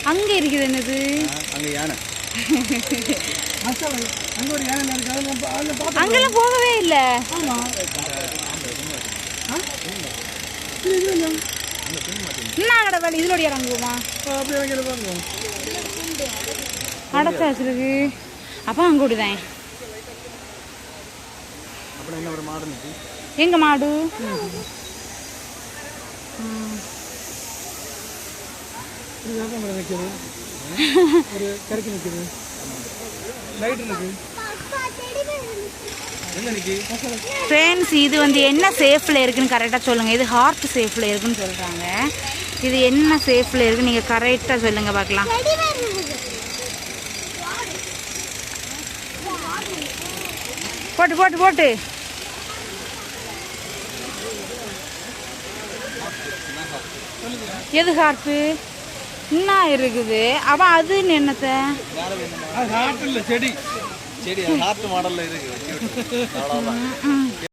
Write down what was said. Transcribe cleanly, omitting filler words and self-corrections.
அங்க இருக்குது என்னது? அங்க யானை. அங்க ஒரு யானை இருக்கு. அங்கெல்லாம் போகவே இல்ல. ஆமா. என்ன கடை வழி இதுல இறங்குமா? அப்படி இறங்கிடுவாங்க. அடச்சா வச்சிருக்கு. அப்ப அங்க ஓடிதான். அப்புறம் என்ன ஒரு மாடு இருக்கு. எங்க மாடு? ஒரு கரைக்கு நிற்குது. லைட் இருக்கு. ஃப்ரெண்ட்ஸ், இது வந்து என்ன சேஃப்ல இருக்குன்னு கரெக்டாக சொல்லுங்க. இது ஹார்ட் சேஃப்ல இருக்குன்னு சொல்றாங்க. இது என்ன சேஃப்ல இருக்கு நீங்க கரெக்டா சொல்லுங்க பார்க்கலாம். போட்டு போட்டு போட்டு எது ஹார்ட்டு என்ன இருக்குது? அவ அது என்னத்தை செடி செடி ஹார்ட் மாடல்ல இருக்கு.